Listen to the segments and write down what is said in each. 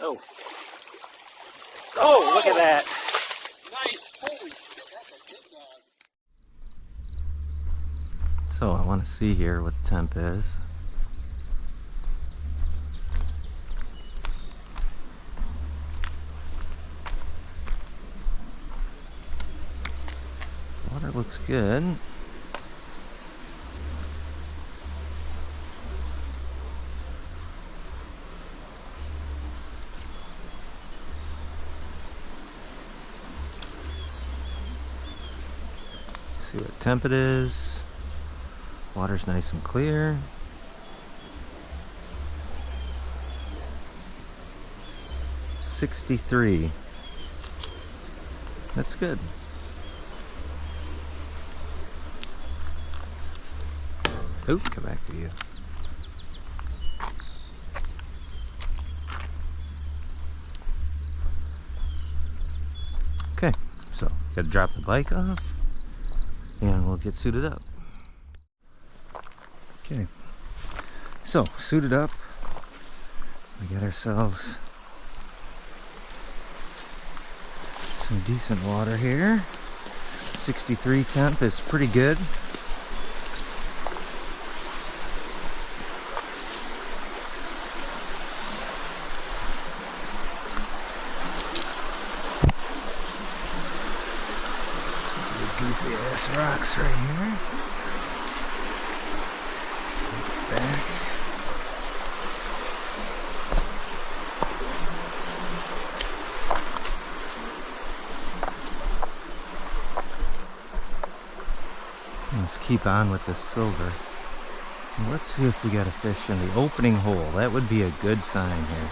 Oh. Oh, look at that. Nice. Holy shit, that's a good dog. So I want to see here what the temp is. Water looks good. See what temp it is. Water's nice and clear. .63. That's good. Oh, come back to you. Okay, so gotta drop the bike off and we'll get suited up. Okay, so suited up, we got ourselves some decent water here. 63 temp is pretty good. Goofy ass rocks right here. Back. Let's keep on with this silver. And let's see if we got a fish in the opening hole. That would be a good sign here.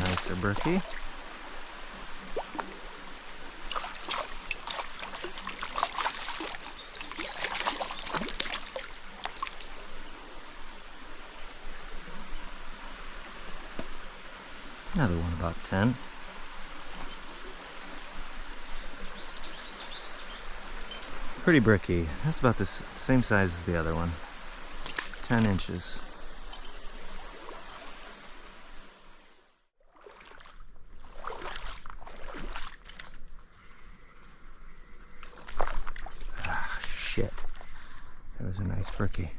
Nicer brookie. Another one about 10. Pretty brookie. That's about the same size as the other one. 10 inches. Shit. That was a nice brookie.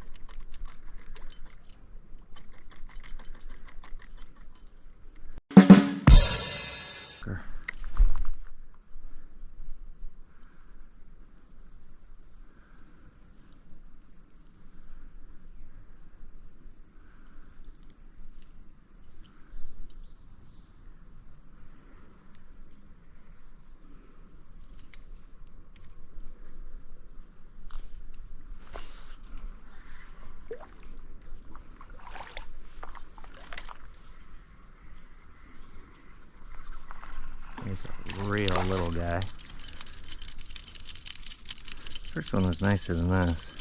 He's a real little guy. First one was nicer than this.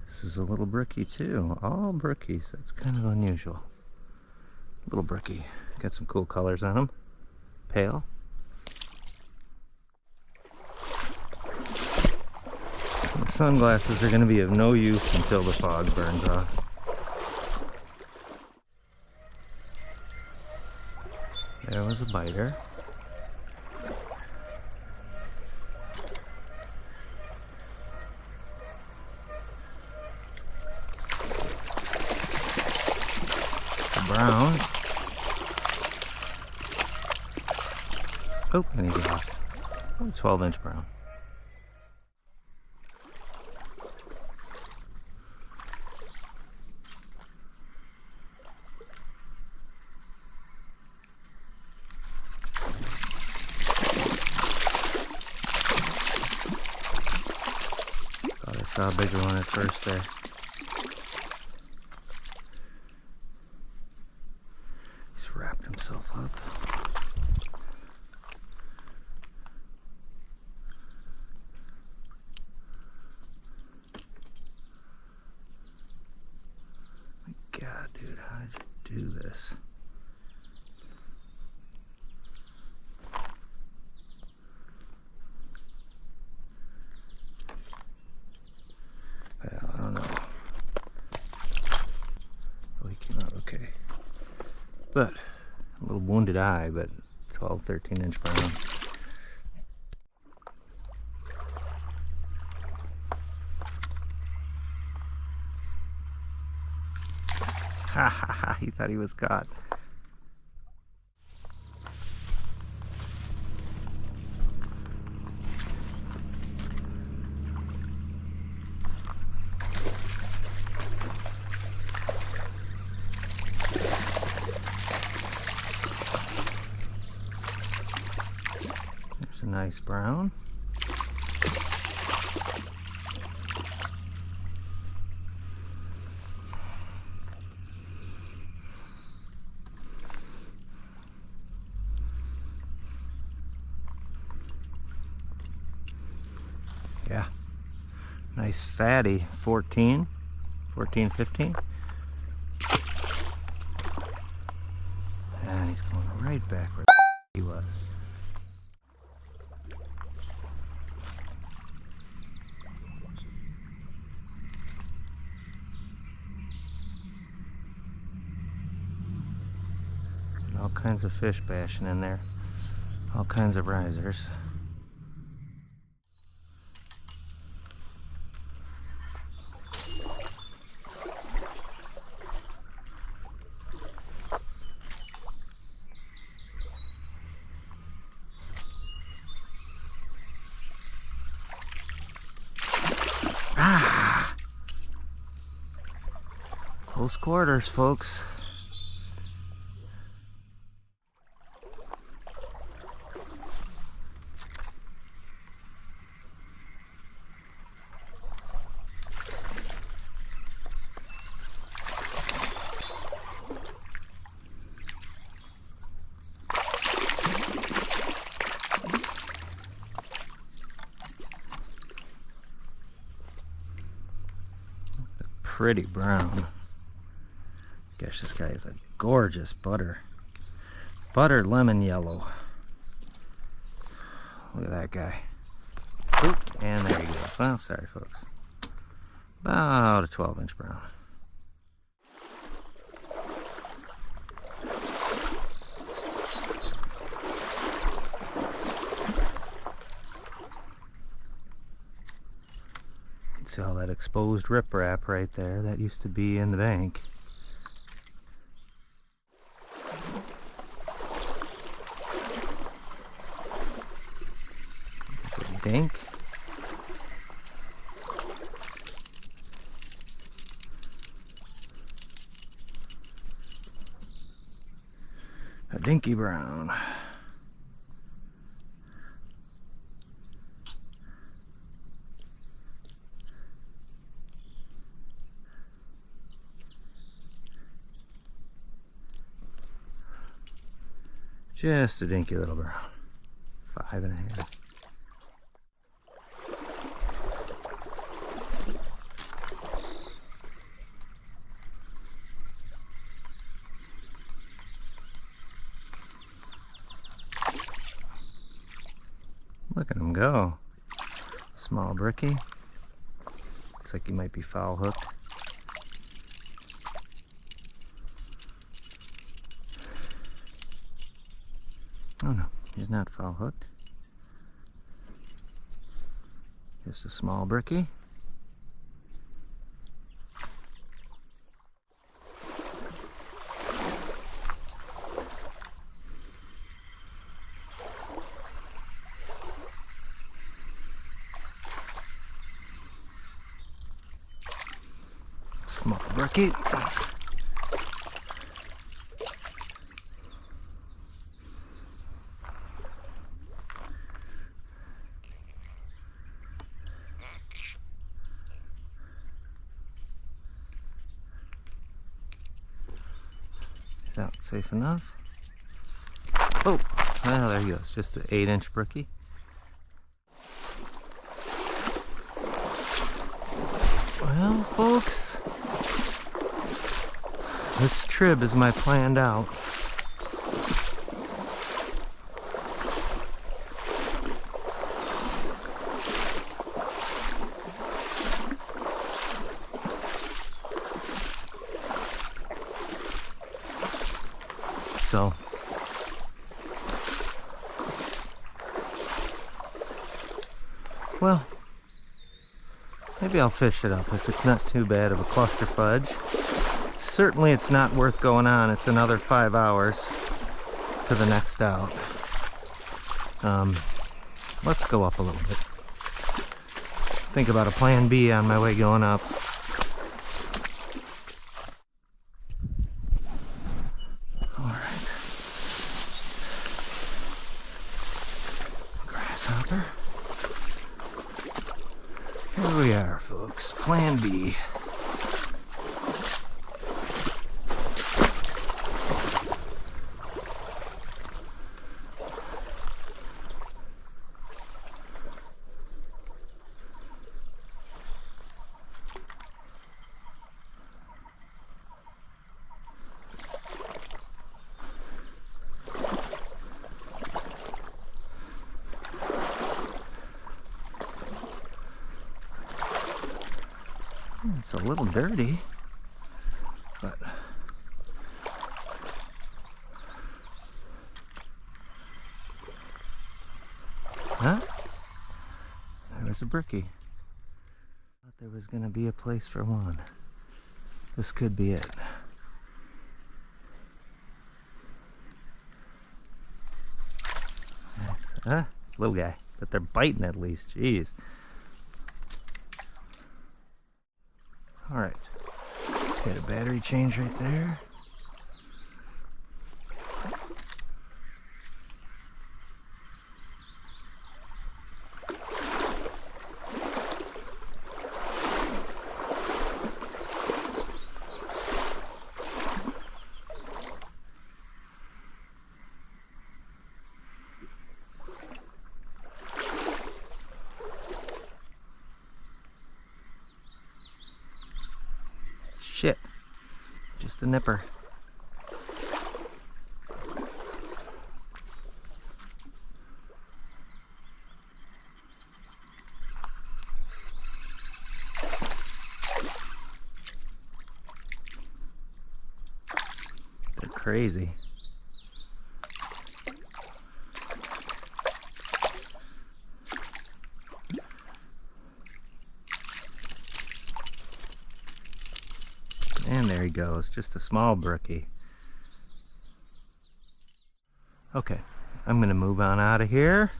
This is a little brookie too. All brookies. That's kind of unusual. Little brookie. Got some cool colors on him. Pale. The sunglasses are going to be of no use until the fog burns off. There was a biter. Brown. Oh, and he's off. 12-inch brown. Thought I saw a bigger one at first there. do this. Well, I don't know. Oh, he came out okay. But a little wounded eye, but 12, 13-inch brown. Ha ha ha, he thought he was caught. There's a nice brown. Yeah, nice fatty 14, 15. And he's going right back where he was. And all kinds of fish bashing in there, all kinds of risers. Ah! Close quarters, folks. Pretty brown. Gosh, this guy is a gorgeous butter lemon yellow. Look at that guy. Oop, and there he goes. Well, sorry folks, about a 12-inch brown. See all that exposed riprap right there? That used to be in the bank. It's a dink. A dinky brown. Just a dinky little brown. 5.5. Look at him go. Small brookie. Looks like he might be foul hooked. Oh no, he's not foul hooked. Just a small brookie. Small brookie. Out safe enough. Oh, well, there he goes. Just an 8-inch brookie. Well, folks, This trib is my planned out. So well, maybe I'll fish it up if it's not too bad of a cluster fudge. Certainly it's not worth going on. It's another 5 hours to the next out. Let's go up a little bit. Think about a plan B on my way going up. Alright. Grasshopper. Here we are, folks. Plan B. It's a little dirty, but huh? There was a brookie. Thought there was gonna be a place for one. This could be it. Huh? Little guy, but they're biting at least. Jeez. All right, got a battery change right there. Shit, just a nipper. They're crazy. And there he goes, just a small brookie. Okay, I'm gonna move on out of here.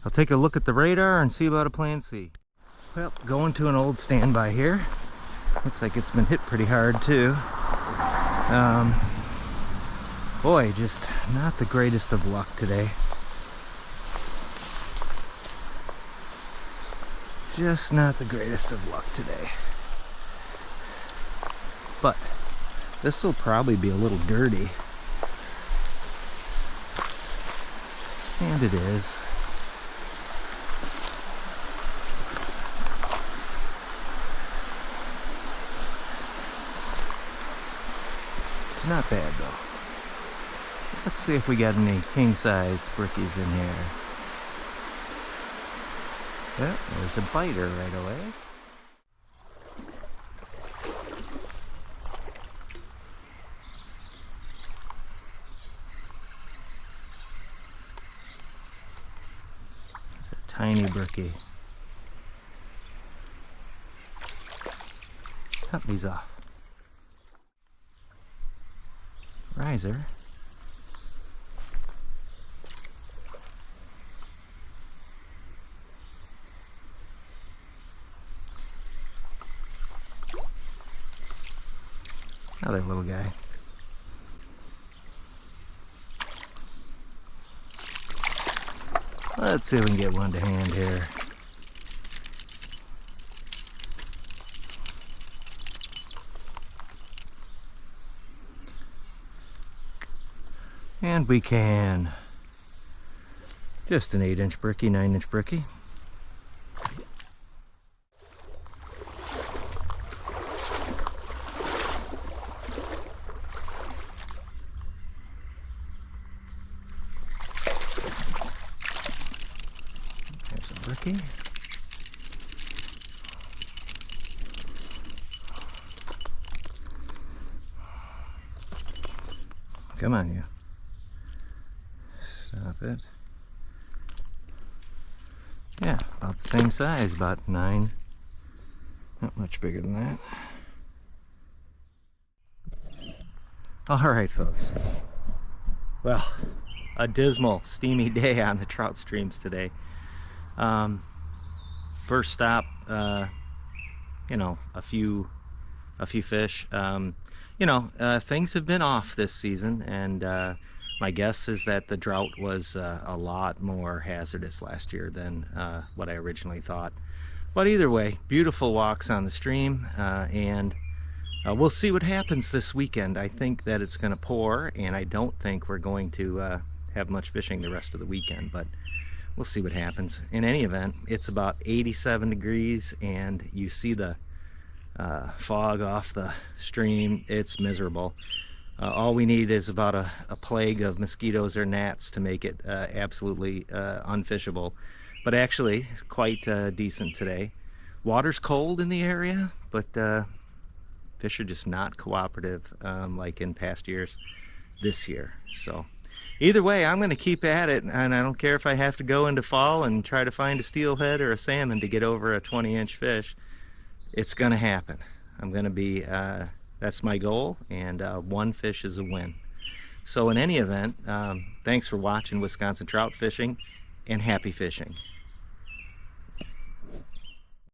I'll take a look at the radar and see about a plan C. Well, going to an old standby here. Looks like it's been hit pretty hard too. Boy, just not the greatest of luck today. Just not the greatest of luck today. But this will probably be a little dirty. And it is. It's not bad though. Let's see if we got any king size brookies in here. Yep, there's a biter right away. Tiny brookie. Cut these off. Riser. Another little guy. Let's see if we can get one to hand here. And we can. Just an 8-inch brookie, 9-inch brookie. brookie. Come on, you. Stop it. Yeah, about the same size, about 9. Not much bigger than that. Alright, folks. Well, a dismal, steamy day on the trout streams today. First stop, you know, a few fish. Things have been off this season, and my guess is that the drought was a lot more hazardous last year than what I originally thought. But either way, beautiful walks on the stream, and we'll see what happens this weekend. I think that it's going to pour, and I don't think we're going to have much fishing the rest of the weekend, but we'll see what happens. In any event, it's about 87 degrees, and you see the fog off the stream. It's miserable. All we need is about a plague of mosquitoes or gnats to make it absolutely unfishable, but actually quite decent today. Water's cold in the area, but fish are just not cooperative like in past years this year. So either way, I'm going to keep at it, and I don't care if I have to go into fall and try to find a steelhead or a salmon to get over a 20-inch fish. It's going to happen. I'm going to be, that's my goal, and one fish is a win. So in any event, thanks for watching Wisconsin Trout Fishing, and happy fishing.